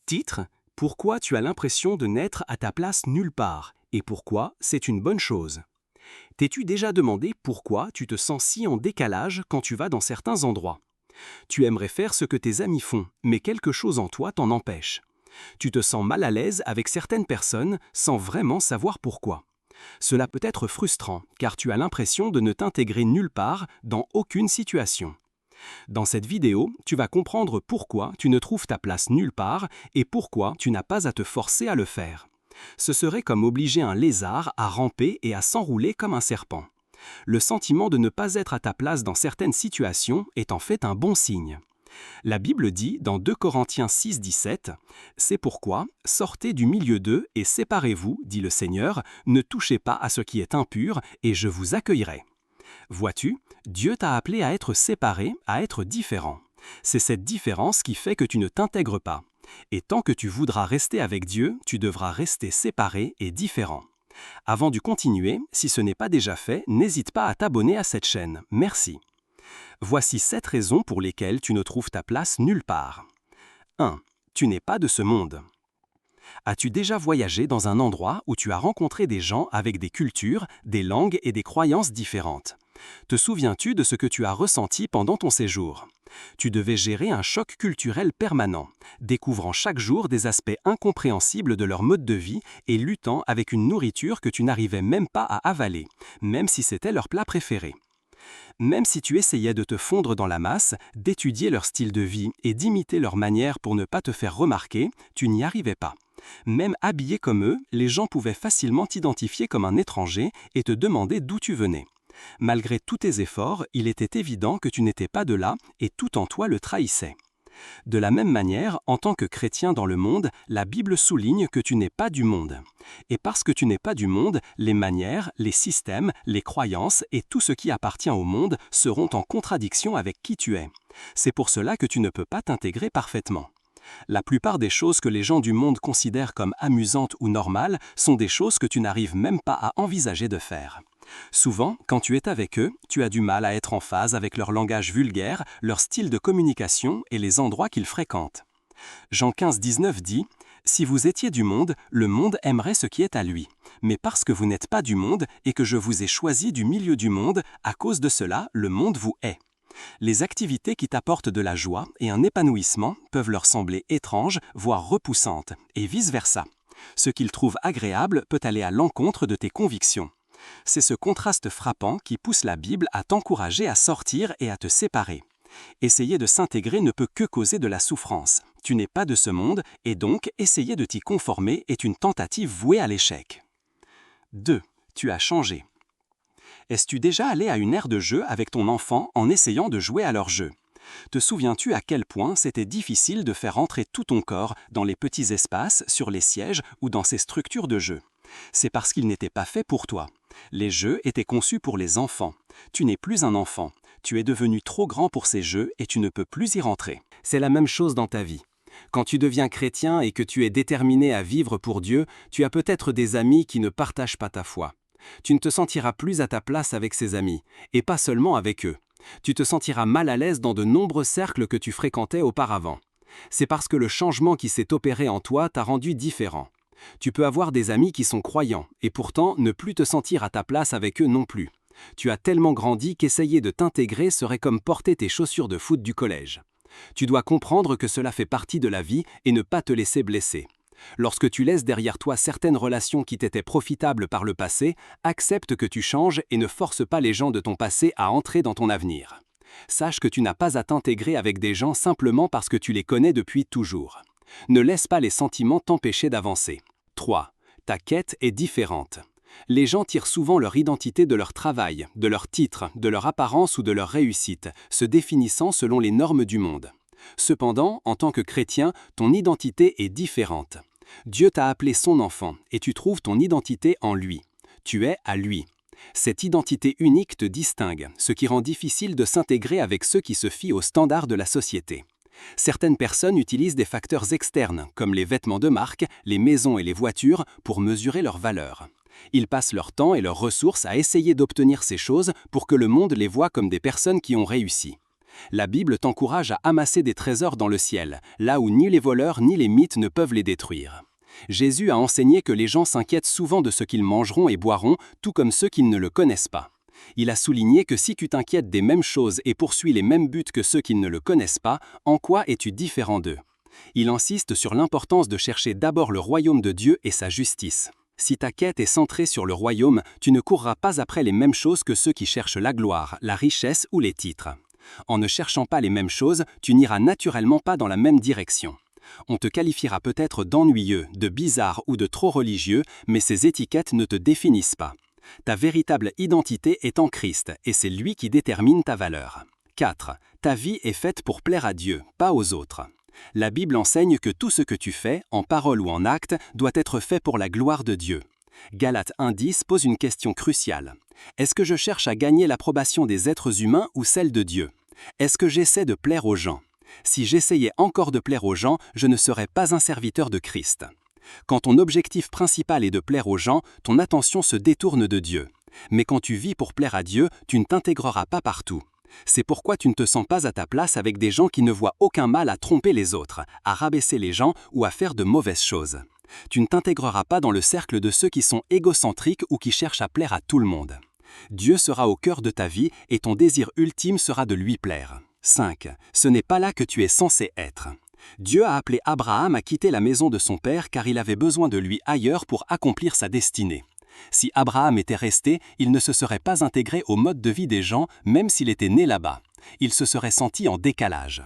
Titre: Pourquoi tu as l'impression de n'être à ta place nulle part et pourquoi c'est une bonne chose. T'es-tu déjà demandé pourquoi tu te sens si en décalage quand tu vas dans certains endroits? Tu aimerais faire ce que tes amis font, mais quelque chose en toi t'en empêche. Tu te sens mal à l'aise avec certaines personnes sans vraiment savoir pourquoi. Cela peut être frustrant car tu as l'impression de ne t'intégrer nulle part dans aucune situation. Dans cette vidéo, tu vas comprendre pourquoi tu ne trouves ta place nulle part et pourquoi tu n'as pas à te forcer à le faire. Ce serait comme obliger un lézard à ramper et à s'enrouler comme un serpent. Le sentiment de ne pas être à ta place dans certaines situations est en fait un bon signe. La Bible dit dans 2 Corinthiens 6, 17 « C'est pourquoi, sortez du milieu d'eux et séparez-vous, dit le Seigneur, ne touchez pas à ce qui est impur, et je vous accueillerai. » Vois-tu, Dieu t'a appelé à être séparé, à être différent. C'est cette différence qui fait que tu ne t'intègres pas. Et tant que tu voudras rester avec Dieu, tu devras rester séparé et différent. Avant de continuer, si ce n'est pas déjà fait, n'hésite pas à t'abonner à cette chaîne. Merci. Voici 7 raisons pour lesquelles tu ne trouves ta place nulle part. 1. Tu n'es pas de ce monde. As-tu déjà voyagé dans un endroit où tu as rencontré des gens avec des cultures, des langues et des croyances différentes? Te souviens-tu de ce que tu as ressenti pendant ton séjour? Tu devais gérer un choc culturel permanent, découvrant chaque jour des aspects incompréhensibles de leur mode de vie et luttant avec une nourriture que tu n'arrivais même pas à avaler, même si c'était leur plat préféré. Même si tu essayais de te fondre dans la masse, d'étudier leur style de vie et d'imiter leur manière pour ne pas te faire remarquer, tu n'y arrivais pas. Même habillé comme eux, les gens pouvaient facilement t'identifier comme un étranger et te demander d'où tu venais. Malgré tous tes efforts, il était évident que tu n'étais pas de là et tout en toi le trahissait. De la même manière, en tant que chrétien dans le monde, la Bible souligne que tu n'es pas du monde. Et parce que tu n'es pas du monde, les manières, les systèmes, les croyances et tout ce qui appartient au monde seront en contradiction avec qui tu es. C'est pour cela que tu ne peux pas t'intégrer parfaitement. La plupart des choses que les gens du monde considèrent comme amusantes ou normales sont des choses que tu n'arrives même pas à envisager de faire. Souvent, quand tu es avec eux, tu as du mal à être en phase avec leur langage vulgaire, leur style de communication et les endroits qu'ils fréquentent. Jean 15, 19 dit « Si vous étiez du monde, le monde aimerait ce qui est à lui. Mais parce que vous n'êtes pas du monde et que je vous ai choisi du milieu du monde, à cause de cela, le monde vous hait. » Les activités qui t'apportent de la joie et un épanouissement peuvent leur sembler étranges, voire repoussantes, et vice-versa. Ce qu'ils trouvent agréable peut aller à l'encontre de tes convictions. C'est ce contraste frappant qui pousse la Bible à t'encourager à sortir et à te séparer. Essayer de s'intégrer ne peut que causer de la souffrance. Tu n'es pas de ce monde et donc essayer de t'y conformer est une tentative vouée à l'échec. 2. Tu as changé. Es-tu déjà allé à une aire de jeu avec ton enfant en essayant de jouer à leur jeu? Te souviens-tu à quel point c'était difficile de faire entrer tout ton corps dans les petits espaces, sur les sièges ou dans ces structures de jeu? C'est parce qu'ils n'étaient pas faits pour toi. Les jeux étaient conçus pour les enfants. Tu n'es plus un enfant. Tu es devenu trop grand pour ces jeux et tu ne peux plus y rentrer. C'est la même chose dans ta vie. Quand tu deviens chrétien et que tu es déterminé à vivre pour Dieu, tu as peut-être des amis qui ne partagent pas ta foi. Tu ne te sentiras plus à ta place avec ces amis, et pas seulement avec eux. Tu te sentiras mal à l'aise dans de nombreux cercles que tu fréquentais auparavant. C'est parce que le changement qui s'est opéré en toi t'a rendu différent. Tu peux avoir des amis qui sont croyants, et pourtant ne plus te sentir à ta place avec eux non plus. Tu as tellement grandi qu'essayer de t'intégrer serait comme porter tes chaussures de foot du collège. Tu dois comprendre que cela fait partie de la vie et ne pas te laisser blesser. Lorsque tu laisses derrière toi certaines relations qui t'étaient profitables par le passé, accepte que tu changes et ne force pas les gens de ton passé à entrer dans ton avenir. Sache que tu n'as pas à t'intégrer avec des gens simplement parce que tu les connais depuis toujours. Ne laisse pas les sentiments t'empêcher d'avancer. 3. Ta quête est différente. Les gens tirent souvent leur identité de leur travail, de leur titre, de leur apparence ou de leur réussite, se définissant selon les normes du monde. Cependant, en tant que chrétien, ton identité est différente. Dieu t'a appelé son enfant et tu trouves ton identité en lui. Tu es à lui. Cette identité unique te distingue, ce qui rend difficile de s'intégrer avec ceux qui se fient aux standards de la société. Certaines personnes utilisent des facteurs externes, comme les vêtements de marque, les maisons et les voitures, pour mesurer leur valeur. Ils passent leur temps et leurs ressources à essayer d'obtenir ces choses pour que le monde les voie comme des personnes qui ont réussi. La Bible t'encourage à amasser des trésors dans le ciel, là où ni les voleurs ni les mythes ne peuvent les détruire. Jésus a enseigné que les gens s'inquiètent souvent de ce qu'ils mangeront et boiront, tout comme ceux qui ne le connaissent pas. Il a souligné que si tu t'inquiètes des mêmes choses et poursuis les mêmes buts que ceux qui ne le connaissent pas, en quoi es-tu différent d'eux? Il insiste sur l'importance de chercher d'abord le royaume de Dieu et sa justice. Si ta quête est centrée sur le royaume, tu ne courras pas après les mêmes choses que ceux qui cherchent la gloire, la richesse ou les titres. En ne cherchant pas les mêmes choses, tu n'iras naturellement pas dans la même direction. On te qualifiera peut-être d'ennuyeux, de bizarre ou de trop religieux, mais ces étiquettes ne te définissent pas. Ta véritable identité est en Christ et c'est lui qui détermine ta valeur. 4. Ta vie est faite pour plaire à Dieu, pas aux autres. La Bible enseigne que tout ce que tu fais, en parole ou en acte, doit être fait pour la gloire de Dieu. Galates 1,10 pose une question cruciale. Est-ce que je cherche à gagner l'approbation des êtres humains ou celle de Dieu? Est-ce que j'essaie de plaire aux gens? Si j'essayais encore de plaire aux gens, je ne serais pas un serviteur de Christ. Quand ton objectif principal est de plaire aux gens, ton attention se détourne de Dieu. Mais quand tu vis pour plaire à Dieu, tu ne t'intégreras pas partout. C'est pourquoi tu ne te sens pas à ta place avec des gens qui ne voient aucun mal à tromper les autres, à rabaisser les gens ou à faire de mauvaises choses. Tu ne t'intégreras pas dans le cercle de ceux qui sont égocentriques ou qui cherchent à plaire à tout le monde. Dieu sera au cœur de ta vie et ton désir ultime sera de lui plaire. 5. Ce n'est pas là que tu es censé être. Dieu a appelé Abraham à quitter la maison de son père car il avait besoin de lui ailleurs pour accomplir sa destinée. Si Abraham était resté, il ne se serait pas intégré au mode de vie des gens, même s'il était né là-bas. Il se serait senti en décalage.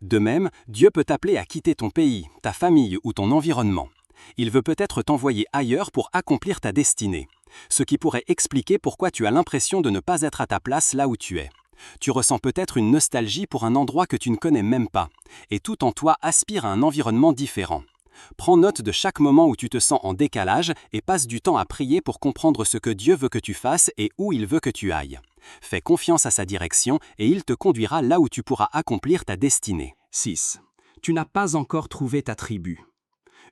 De même, Dieu peut t'appeler à quitter ton pays, ta famille ou ton environnement. Il veut peut-être t'envoyer ailleurs pour accomplir ta destinée. Ce qui pourrait expliquer pourquoi tu as l'impression de ne pas être à ta place là où tu es. Tu ressens peut-être une nostalgie pour un endroit que tu ne connais même pas, et tout en toi aspire à un environnement différent. Prends note de chaque moment où tu te sens en décalage et passe du temps à prier pour comprendre ce que Dieu veut que tu fasses et où il veut que tu ailles. Fais confiance à sa direction et il te conduira là où tu pourras accomplir ta destinée. 6. Tu n'as pas encore trouvé ta tribu.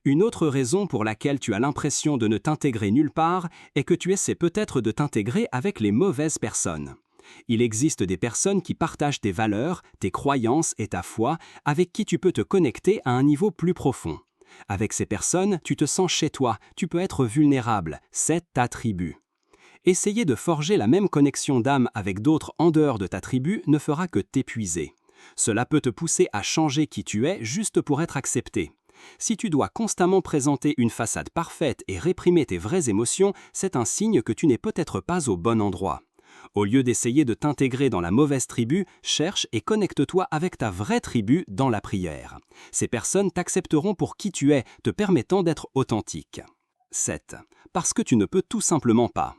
Une autre raison pour laquelle tu as l'impression de ne t'intégrer nulle part est que tu essaies peut-être de t'intégrer avec les mauvaises personnes. Il existe des personnes qui partagent tes valeurs, tes croyances et ta foi, avec qui tu peux te connecter à un niveau plus profond. Avec ces personnes, tu te sens chez toi, tu peux être vulnérable, c'est ta tribu. Essayer de forger la même connexion d'âme avec d'autres en dehors de ta tribu ne fera que t'épuiser. Cela peut te pousser à changer qui tu es juste pour être accepté. Si tu dois constamment présenter une façade parfaite et réprimer tes vraies émotions, c'est un signe que tu n'es peut-être pas au bon endroit. Au lieu d'essayer de t'intégrer dans la mauvaise tribu, cherche et connecte-toi avec ta vraie tribu dans la prière. Ces personnes t'accepteront pour qui tu es, te permettant d'être authentique. 7. Parce que tu ne peux tout simplement pas.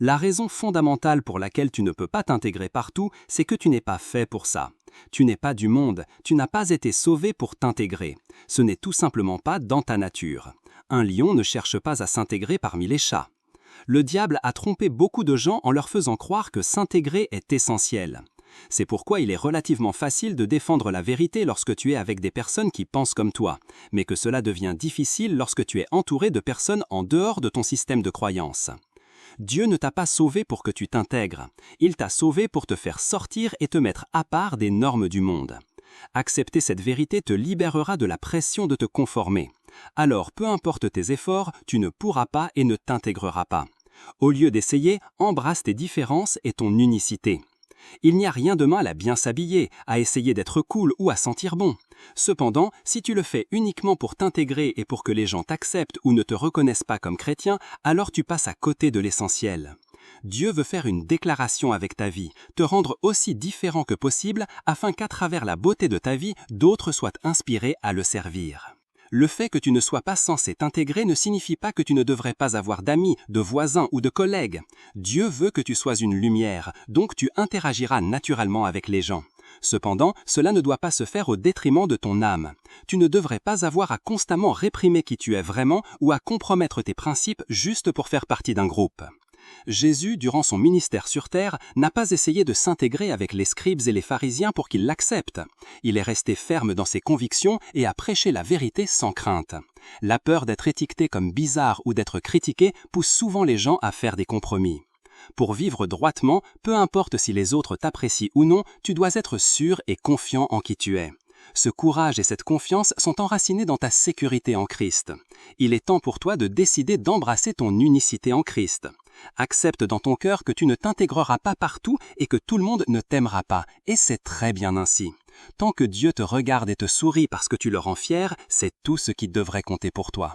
La raison fondamentale pour laquelle tu ne peux pas t'intégrer partout, c'est que tu n'es pas fait pour ça. Tu n'es pas du monde, tu n'as pas été sauvé pour t'intégrer. Ce n'est tout simplement pas dans ta nature. Un lion ne cherche pas à s'intégrer parmi les chats. Le diable a trompé beaucoup de gens en leur faisant croire que s'intégrer est essentiel. C'est pourquoi il est relativement facile de défendre la vérité lorsque tu es avec des personnes qui pensent comme toi, mais que cela devient difficile lorsque tu es entouré de personnes en dehors de ton système de croyances. Dieu ne t'a pas sauvé pour que tu t'intègres. Il t'a sauvé pour te faire sortir et te mettre à part des normes du monde. Accepter cette vérité te libérera de la pression de te conformer. Alors, peu importe tes efforts, tu ne pourras pas et ne t'intégreras pas. Au lieu d'essayer, embrasse tes différences et ton unicité. Il n'y a rien de mal à bien s'habiller, à essayer d'être cool ou à sentir bon. Cependant, si tu le fais uniquement pour t'intégrer et pour que les gens t'acceptent ou ne te reconnaissent pas comme chrétien, alors tu passes à côté de l'essentiel. Dieu veut faire une déclaration avec ta vie, te rendre aussi différent que possible afin qu'à travers la beauté de ta vie, d'autres soient inspirés à le servir. Le fait que tu ne sois pas censé t'intégrer ne signifie pas que tu ne devrais pas avoir d'amis, de voisins ou de collègues. Dieu veut que tu sois une lumière, donc tu interagiras naturellement avec les gens. Cependant, cela ne doit pas se faire au détriment de ton âme. Tu ne devrais pas avoir à constamment réprimer qui tu es vraiment ou à compromettre tes principes juste pour faire partie d'un groupe. Jésus, durant son ministère sur terre, n'a pas essayé de s'intégrer avec les scribes et les pharisiens pour qu'ils l'acceptent. Il est resté ferme dans ses convictions et a prêché la vérité sans crainte. La peur d'être étiqueté comme bizarre ou d'être critiqué pousse souvent les gens à faire des compromis. Pour vivre droitement, peu importe si les autres t'apprécient ou non, tu dois être sûr et confiant en qui tu es. Ce courage et cette confiance sont enracinés dans ta sécurité en Christ. Il est temps pour toi de décider d'embrasser ton unicité en Christ. Accepte dans ton cœur que tu ne t'intégreras pas partout et que tout le monde ne t'aimera pas, et c'est très bien ainsi. Tant que Dieu te regarde et te sourit parce que tu le rends fier, c'est tout ce qui devrait compter pour toi.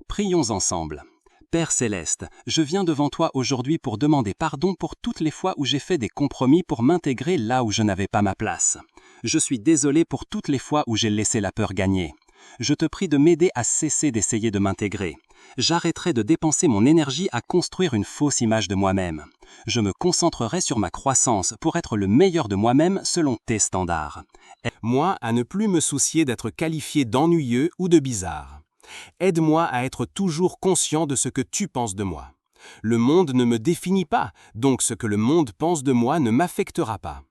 Prions ensemble. Père Céleste, je viens devant toi aujourd'hui pour demander pardon pour toutes les fois où j'ai fait des compromis pour m'intégrer là où je n'avais pas ma place. Je suis désolé pour toutes les fois où j'ai laissé la peur gagner. Je te prie de m'aider à cesser d'essayer de m'intégrer. J'arrêterai de dépenser mon énergie à construire une fausse image de moi-même. Je me concentrerai sur ma croissance pour être le meilleur de moi-même selon tes standards. Moi, à ne plus me soucier d'être qualifié d'ennuyeux ou de bizarre. Aide-moi à être toujours conscient de ce que tu penses de moi. Le monde ne me définit pas, donc ce que le monde pense de moi ne m'affectera pas.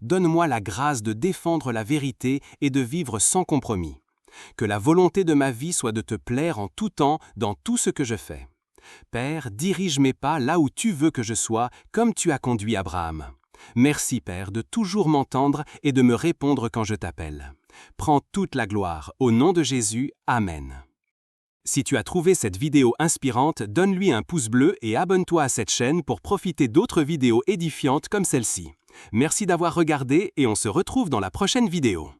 Donne-moi la grâce de défendre la vérité et de vivre sans compromis. Que la volonté de ma vie soit de te plaire en tout temps dans tout ce que je fais. Père, dirige mes pas là où tu veux que je sois, comme tu as conduit Abraham. Merci Père de toujours m'entendre et de me répondre quand je t'appelle. Prends toute la gloire, au nom de Jésus, Amen. Si tu as trouvé cette vidéo inspirante, donne-lui un pouce bleu et abonne-toi à cette chaîne pour profiter d'autres vidéos édifiantes comme celle-ci. Merci d'avoir regardé et on se retrouve dans la prochaine vidéo.